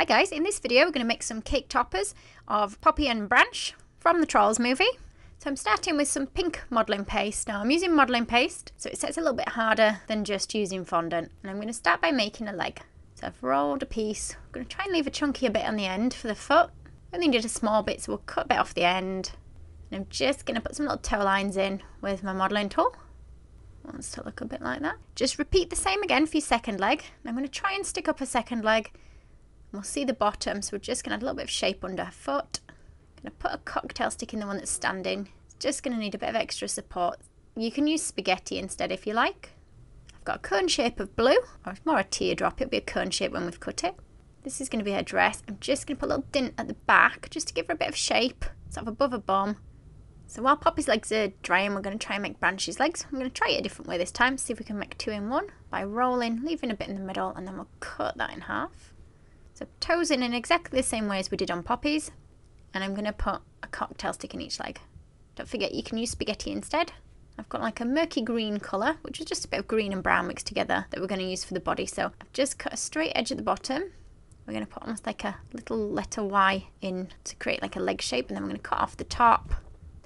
Hi guys, in this video we're going to make some cake toppers of Poppy and Branch from the Trolls movie. So I'm starting with some pink modelling paste. Now I'm using modelling paste so it sets a little bit harder than just using fondant. And I'm going to start by making a leg. So I've rolled a piece. I'm going to try and leave a chunkier bit on the end for the foot. I only did a small bit so we'll cut a bit off the end. And I'm just going to put some little toe lines in with my modelling tool. Wants to look a bit like that. Just repeat the same again for your second leg. I'm going to try and stick up a second leg. We'll see the bottom, so we're just going to add a little bit of shape under her foot. Going to put a cocktail stick in the one that's standing. It's just going to need a bit of extra support. You can use spaghetti instead if you like. I've got a cone shape of blue, or it's more a teardrop. It'll be a cone shape when we've cut it. This is going to be her dress. I'm just going to put a little dint at the back just to give her a bit of shape, sort of above her bum. So while Poppy's legs are drying, we're going to try and make Branch's legs. I'm going to try it a different way this time, see if we can make two in one by rolling, leaving a bit in the middle, and then we'll cut that in half. So toes in exactly the same way as we did on Poppy's, and I'm going to put a cocktail stick in each leg. Don't forget you can use spaghetti instead. I've got like a murky green colour, which is just a bit of green and brown mixed together that we're going to use for the body. So I've just cut a straight edge at the bottom. We're going to put almost like a little letter Y in to create like a leg shape, and then we're going to cut off the top.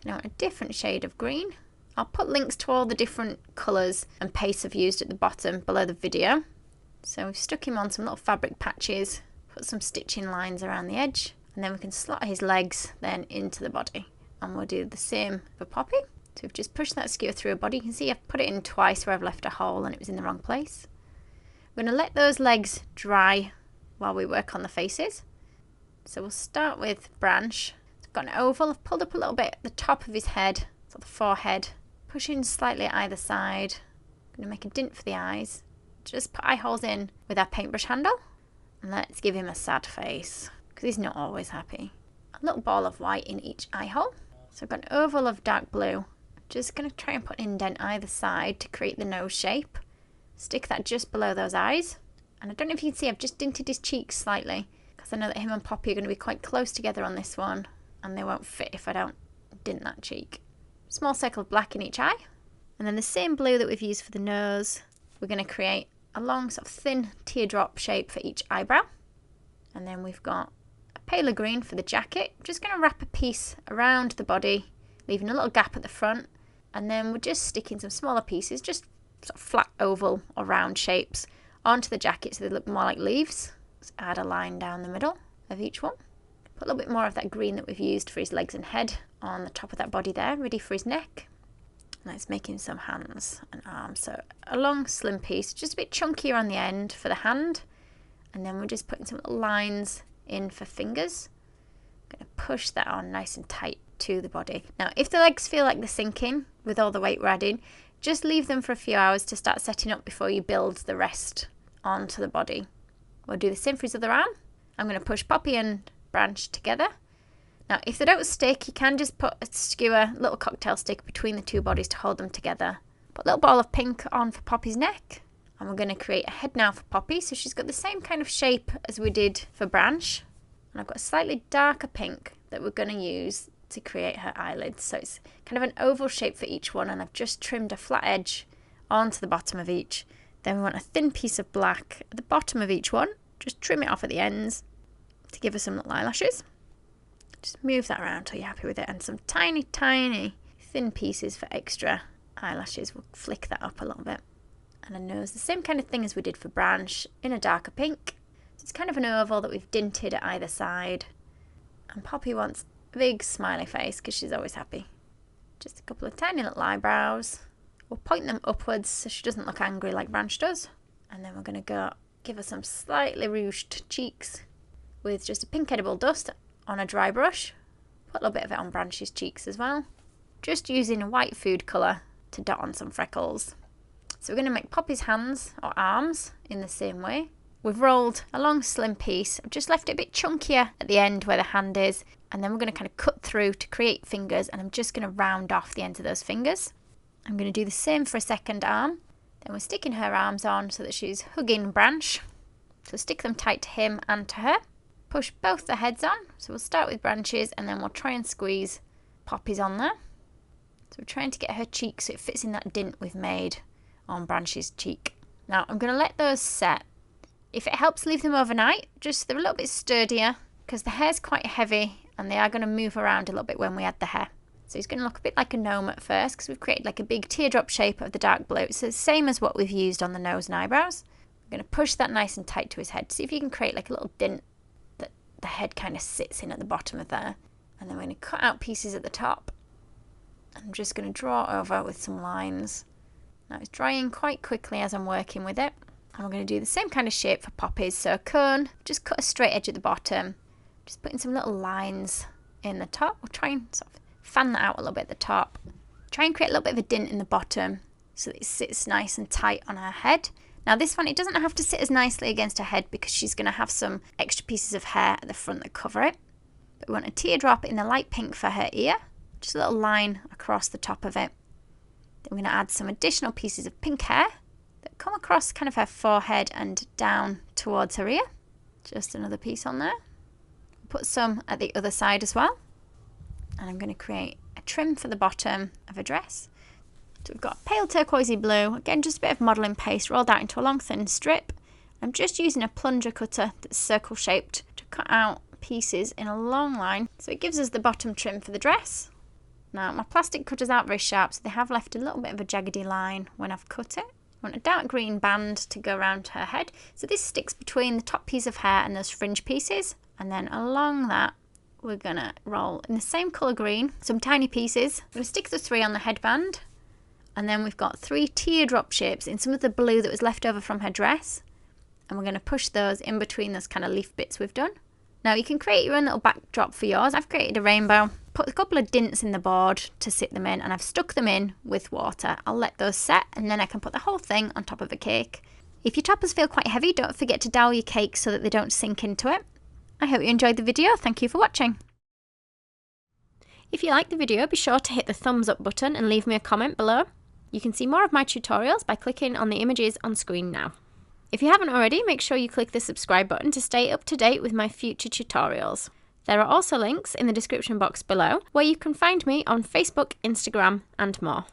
Then I want a different shade of green. I'll put links to all the different colours and pastes I've used at the bottom below the video. So we've stuck him on some little fabric patches, put some stitching lines around the edge, and then we can slot his legs then into the body. And we'll do the same for Poppy. So we've just pushed that skewer through her body. You can see I've put it in twice where I've left a hole and it was in the wrong place. We're going to let those legs dry while we work on the faces. So we'll start with Branch. Got an oval. I've pulled up a little bit at the top of his head, so the forehead, pushing slightly either side. I'm going to make a dint for the eyes. Just put eye holes in with our paintbrush handle, and let's give him a sad face because he's not always happy. A little ball of white in each eye hole. So I've got an oval of dark blue. I'm just going to try and put an indent either side to create the nose shape. Stick that just below those eyes, and I don't know if you can see I've just dinted his cheeks slightly because I know that him and Poppy are going to be quite close together on this one, and they won't fit if I don't dint that cheek. Small circle of black in each eye. And then the same blue that we've used for the nose, we're going to create a long sort of thin teardrop shape for each eyebrow. And then we've got a paler green for the jacket. I'm just going to wrap a piece around the body, leaving a little gap at the front. And then we're just sticking some smaller pieces, just sort of flat oval or round shapes, onto the jacket so they look more like leaves. Let's add a line down the middle of each one. Put a little bit more of that green that we've used for his legs and head on the top of that body there, ready for his neck. Let's make him some hands and arms. So a long slim piece, just a bit chunkier on the end for the hand. And then we're just putting some little lines in for fingers. I'm going to push that on nice and tight to the body. Now if the legs feel like they're sinking with all the weight we're adding, just leave them for a few hours to start setting up before you build the rest onto the body. We'll do the same for his other arm. I'm going to push Poppy and Branch together. Now if they don't stick, you can just put a skewer, little cocktail stick between the two bodies to hold them together. Put a little ball of pink on for Poppy's neck, and we're going to create a head now for Poppy, so she's got the same kind of shape as we did for Branch. And I've got a slightly darker pink that we're going to use to create her eyelids, so it's kind of an oval shape for each one, and I've just trimmed a flat edge onto the bottom of each. Then we want a thin piece of black at the bottom of each one, just trim it off at the ends to give us some little eyelashes. Just move that around till you're happy with it, and some tiny thin pieces for extra eyelashes. We'll flick that up a little bit. And a nose, the same kind of thing as we did for Branch, in a darker pink. So it's kind of an oval that we've dinted at either side. And Poppy wants a big smiley face because she's always happy. Just a couple of tiny little eyebrows. We'll point them upwards so she doesn't look angry like Branch does. And then we're going to go give her some slightly rouged cheeks with just a pink edible dust on a dry brush. Put a little bit of it on Branch's cheeks as well. Just using a white food colour to dot on some freckles. So we're going to make Poppy's hands or arms in the same way. We've rolled a long slim piece. I've just left it a bit chunkier at the end where the hand is. And then we're going to kind of cut through to create fingers, and I'm just going to round off the ends of those fingers. I'm going to do the same for a second arm. Then we're sticking her arms on so that she's hugging Branch. So stick them tight to him and to her. Push both the heads on, so we'll start with Branch's and then we'll try and squeeze Poppy's on there. So we're trying to get her cheek so it fits in that dint we've made on Branch's cheek. Now I'm going to let those set If it helps, leave them overnight, just so they're a little bit sturdier, because the hair's quite heavy and they are going to move around a little bit when we add the hair. So he's going to look a bit like a gnome at first, because we've created like a big teardrop shape of the dark blue. It's the same as what we've used on the nose and eyebrows. I'm going to push that nice and tight to his head. See if you can create like a little dent that the head kind of sits in at the bottom of there. And then we're going to cut out pieces at the top. I'm just going to draw over with some lines. Now it's drying quite quickly as I'm working with it. And we're going to do the same kind of shape for poppies. So a cone, just cut a straight edge at the bottom. Just putting some little lines in the top. We'll try and sort of fan that out a little bit at the top. Try and create a little bit of a dent in the bottom so that it sits nice and tight on her head. Now this one, it doesn't have to sit as nicely against her head because she's going to have some extra pieces of hair at the front that cover it. But we want a teardrop in the light pink for her ear. Just a little line across the top of it. Then we're going to add some additional pieces of pink hair that come across kind of her forehead and down towards her ear. Just another piece on there. Put some at the other side as well. And I'm going to create a trim for the bottom of a dress. So we've got pale turquoisey blue, again just a bit of modelling paste rolled out into a long thin strip. I'm just using a plunger cutter that's circle shaped to cut out pieces in a long line, so it gives us the bottom trim for the dress. Now my plastic cutters aren't very sharp, so they have left a little bit of a jaggedy line when I've cut it. I want a dark green band to go around her head, so this sticks between the top piece of hair and those fringe pieces, and then along that we're going to roll in the same colour green some tiny pieces. I'm going to stick the 3 on the headband, and then we've got 3 teardrop shapes in some of the blue that was left over from her dress, and we're going to push those in between those kind of leaf bits we've done. Now you can create your own little backdrop for yours. I've created a rainbow, put a couple of dints in the board to sit them in, and I've stuck them in with water. I'll let those set, and then I can put the whole thing on top of a cake. If your toppers feel quite heavy, don't forget to dowel your cake so that they don't sink into it. I hope you enjoyed the video. Thank you for watching. If you liked the video, be sure to hit the thumbs up button and leave me a comment below. You can see more of my tutorials by clicking on the images on screen now. If you haven't already, make sure you click the subscribe button to stay up to date with my future tutorials. There are also links in the description box below where you can find me on Facebook, Instagram and more.